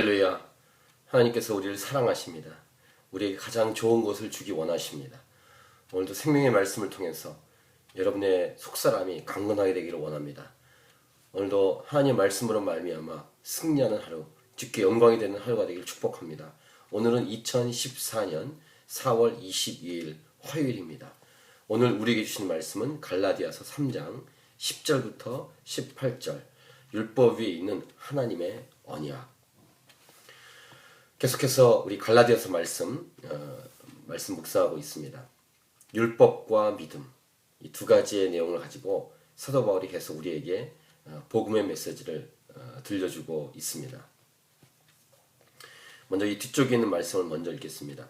할렐루야. 하나님께서 우리를 사랑하십니다. 우리에게 가장 좋은 것을 주기 원하십니다. 오늘도 생명의 말씀을 통해서 여러분의 속사람이 강건하게 되기를 원합니다. 오늘도 하나님의 말씀으로 말미암아 승리하는 하루, 주께 영광이 되는 하루가 되기를 축복합니다. 오늘은 2014년 4월 22일 화요일입니다. 오늘 우리에게 주신 말씀은 갈라디아서 3장 10절부터 18절, 율법 위에 있는 하나님의 언약. 계속해서 우리 갈라디아서 말씀 묵상하고 있습니다. 율법과 믿음, 이 두 가지의 내용을 가지고 사도 바울이 계속 우리에게 복음의 메시지를 들려주고 있습니다. 먼저 이 뒤쪽에 있는 말씀을 먼저 읽겠습니다.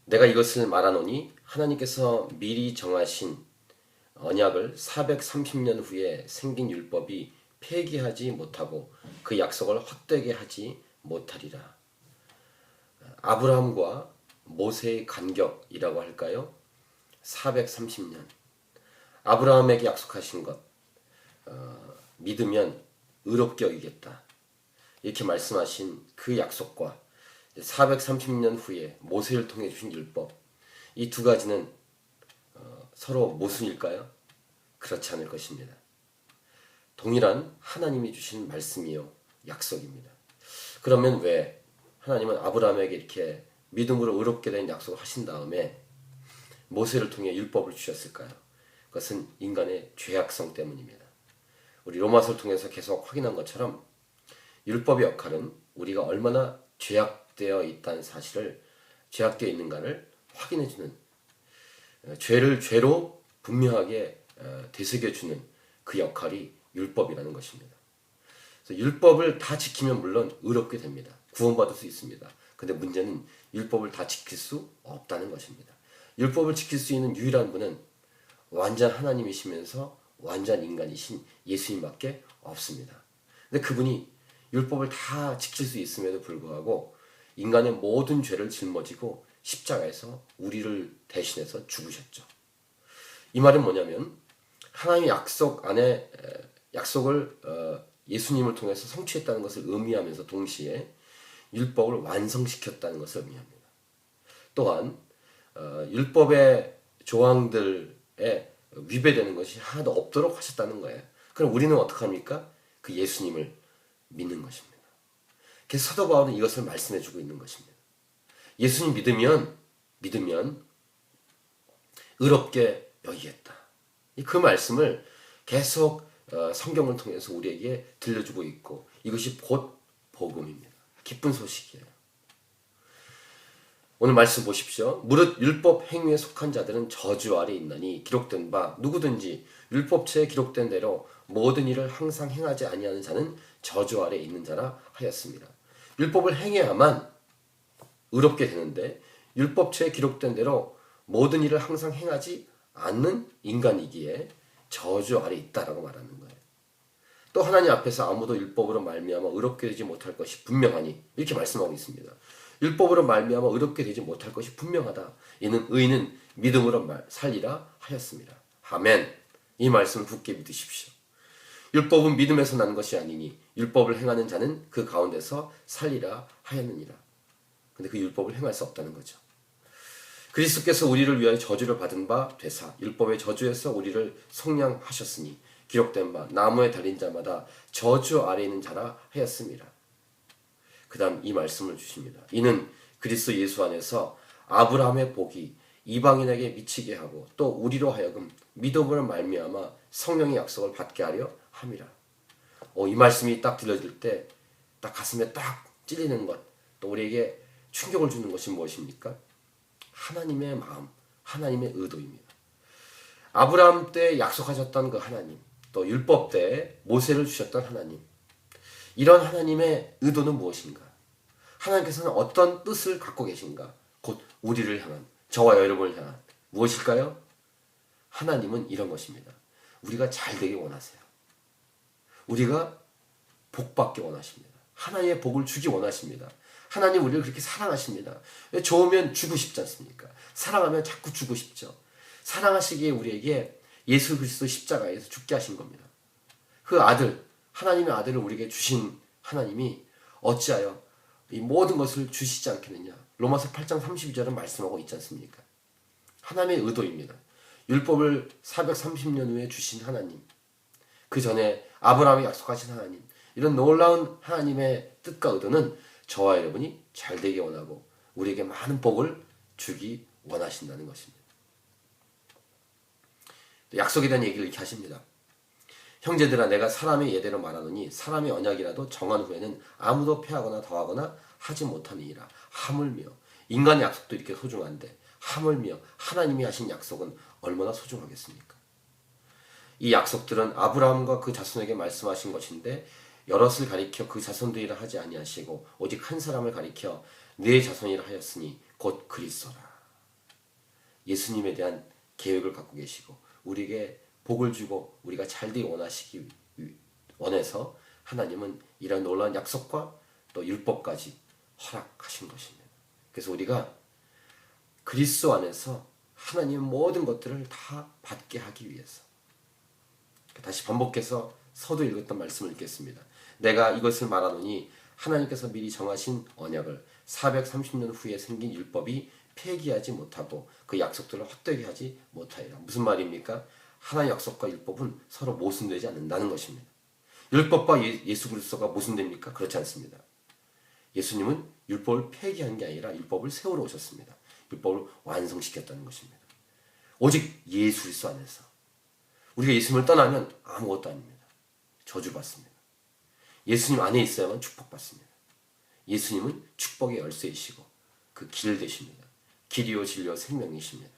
내가 이것을 말하노니 하나님께서 미리 정하신 언약을 430년 후에 생긴 율법이 폐기하지 못하고 그 약속을 헛되게 하지 못하리라. 아브라함과 모세의 간격이라고 할까요? 430년. 아브라함에게 약속하신 것, 믿으면 의롭게 여기겠다. 이렇게 말씀하신 그 약속과 430년 후에 모세를 통해 주신 율법, 이 두 가지는 서로 모순일까요? 그렇지 않을 것입니다. 동일한 하나님이 주신 말씀이요, 약속입니다. 그러면 왜 하나님은 아브라함에게 이렇게 믿음으로 의롭게 된 약속을 하신 다음에 모세를 통해 율법을 주셨을까요? 그것은 인간의 죄악성 때문입니다. 우리 로마서를 통해서 계속 확인한 것처럼 율법의 역할은 우리가 얼마나 죄악되어 있다는 사실을, 죄악되어 있는가를 확인해주는, 죄를 죄로 분명하게 되새겨주는 그 역할이 율법이라는 것입니다. 그래서 율법을 다 지키면 물론 의롭게 됩니다. 구원받을 수 있습니다. 근데 문제는 율법을 다 지킬 수 없다는 것입니다. 율법을 지킬 수 있는 유일한 분은 완전 하나님이시면서 완전 인간이신 예수님밖에 없습니다. 근데 그분이 율법을 다 지킬 수 있음에도 불구하고 인간의 모든 죄를 짊어지고 십자가에서 우리를 대신해서 죽으셨죠. 이 말은 뭐냐면 하나님의 약속 안에 약속을 예수님을 통해서 성취했다는 것을 의미하면서 동시에 율법을 완성시켰다는 것을 의미합니다. 또한 율법의 조항들에 위배되는 것이 하나도 없도록 하셨다는 거예요. 그럼 우리는 어떻게 합니까? 그 예수님을 믿는 것입니다. 그래서 사도 바울은 이것을 말씀해주고 있는 것입니다. 예수님 믿으면 의롭게 여기겠다. 그 말씀을 계속 성경을 통해서 우리에게 들려주고 있고, 이것이 곧 복음입니다. 기쁜 소식이에요. 오늘 말씀 보십시오. 무릇 율법 행위에 속한 자들은 저주 아래 있나니 기록된 바 누구든지 율법체에 기록된 대로 모든 일을 항상 행하지 아니하는 자는 저주 아래 있는 자라 하였습니다. 율법을 행해야만 의롭게 되는데 율법체에 기록된 대로 모든 일을 항상 행하지 않는 인간이기에 저주 아래 있다라고 말하는 거예요. 또 하나님 앞에서 아무도 율법으로 말미암아 의롭게 되지 못할 것이 분명하니, 이렇게 말씀하고 있습니다. 율법으로 말미암아 의롭게 되지 못할 것이 분명하다. 이는 의인은 믿음으로 살리라 하였습니다. 아멘. 이 말씀을 굳게 믿으십시오. 율법은 믿음에서 난 것이 아니니 율법을 행하는 자는 그 가운데서 살리라 하였느니라. 근데 그 율법을 행할 수 없다는 거죠. 그리스도께서 우리를 위하여 저주를 받은 바 되사 율법의 저주에서 우리를 속량하셨으니 기록된 바 나무에 달린 자마다 저주 아래 있는 자라 하였습니다. 그 다음 이 말씀을 주십니다. 이는 그리스도 예수 안에서 아브라함의 복이 이방인에게 미치게 하고 또 우리로 하여금 믿음으로 말미암아 성령의 약속을 받게 하려 함이라. 이 말씀이 딱 들려질 때 딱 가슴에 딱 찔리는 것, 또 우리에게 충격을 주는 것이 무엇입니까? 하나님의 마음, 하나님의 의도입니다. 아브라함 때 약속하셨던 그 하나님, 또 율법 때 모세를 주셨던 하나님, 이런 하나님의 의도는 무엇인가? 하나님께서는 어떤 뜻을 갖고 계신가? 곧 우리를 향한, 저와 여러분을 향한 무엇일까요? 하나님은 이런 것입니다. 우리가 잘 되길 원하세요. 우리가 복받기 원하십니다. 하나님의 복을 주기 원하십니다. 하나님 우리를 그렇게 사랑하십니다. 좋으면 주고 싶지 않습니까? 사랑하면 자꾸 주고 싶죠. 사랑하시기에 우리에게 예수 그리스도 십자가에서 죽게 하신 겁니다. 그 아들, 하나님의 아들을 우리에게 주신 하나님이 어찌하여 이 모든 것을 주시지 않겠느냐. 로마서 8장 32절은 말씀하고 있지 않습니까? 하나님의 의도입니다. 율법을 430년 후에 주신 하나님, 그 전에 아브라함이 약속하신 하나님, 이런 놀라운 하나님의 뜻과 의도는 저와 여러분이 잘 되기 원하고 우리에게 많은 복을 주기 원하신다는 것입니다. 약속에 대한 얘기를 이렇게 하십니다. 형제들아, 내가 사람의 예대로 말하노니 사람의 언약이라도 정한 후에는 아무도 폐하거나 더하거나 하지 못하니라. 하물며 인간의 약속도 이렇게 소중한데 하물며 하나님이 하신 약속은 얼마나 소중하겠습니까? 이 약속들은 아브라함과 그 자손에게 말씀하신 것인데 여럿을 가리켜 그 자손들이라 하지 아니하시고 오직 한 사람을 가리켜 네 자손이라 하였으니 곧 그리스도라. 예수님에 대한 계획을 갖고 계시고 우리에게 복을 주고 우리가 잘되기 원해서 하나님은 이런 놀라운 약속과 또 율법까지 허락하신 것입니다. 그래서 우리가 그리스도 안에서 하나님의 모든 것들을 다 받게 하기 위해서, 다시 반복해서 서두 읽었던 말씀을 읽겠습니다. 내가 이것을 말하노니 하나님께서 미리 정하신 언약을 430년 후에 생긴 율법이 폐기하지 못하고 그 약속들을 헛되게 하지 못하리라. 무슨 말입니까? 하나님의 약속과 율법은 서로 모순되지 않는다는 것입니다. 율법과 예수 그리스도가 모순됩니까? 그렇지 않습니다. 예수님은 율법을 폐기한 게 아니라 율법을 세우러 오셨습니다. 율법을 완성시켰다는 것입니다. 오직 예수 그리스도 안에서 우리가 예수님을 떠나면 아무것도 아닙니다. 저주받습니다. 예수님 안에 있어야만 축복받습니다. 예수님은 축복의 열쇠이시고 그 길 되십니다. 길이요 진리요 생명이십니다.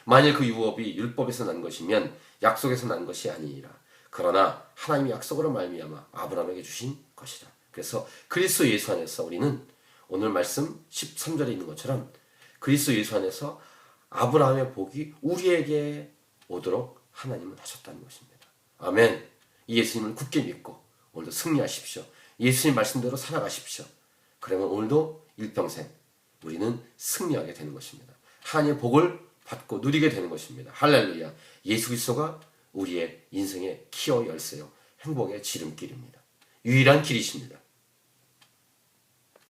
만일 그 유업이 율법에서 난 것이면 약속에서 난 것이 아니니라. 그러나 하나님이 약속으로 말미암아 아브라함에게 주신 것이라. 그래서 그리스도 예수 안에서 우리는 오늘 말씀 13절에 있는 것처럼 그리스도 예수 안에서 아브라함의 복이 우리에게 오도록 하나님은 하셨다는 것입니다. 아멘. 이 예수님을 굳게 믿고 오늘도 승리하십시오. 예수님 말씀대로 살아가십시오. 그러면 오늘도 일평생 우리는 승리하게 되는 것입니다. 하나님의 복을 받고 누리게 되는 것입니다. 할렐루야. 예수 그리스도가 우리의 인생의 키워 열쇠요 행복의 지름길입니다. 유일한 길이십니다.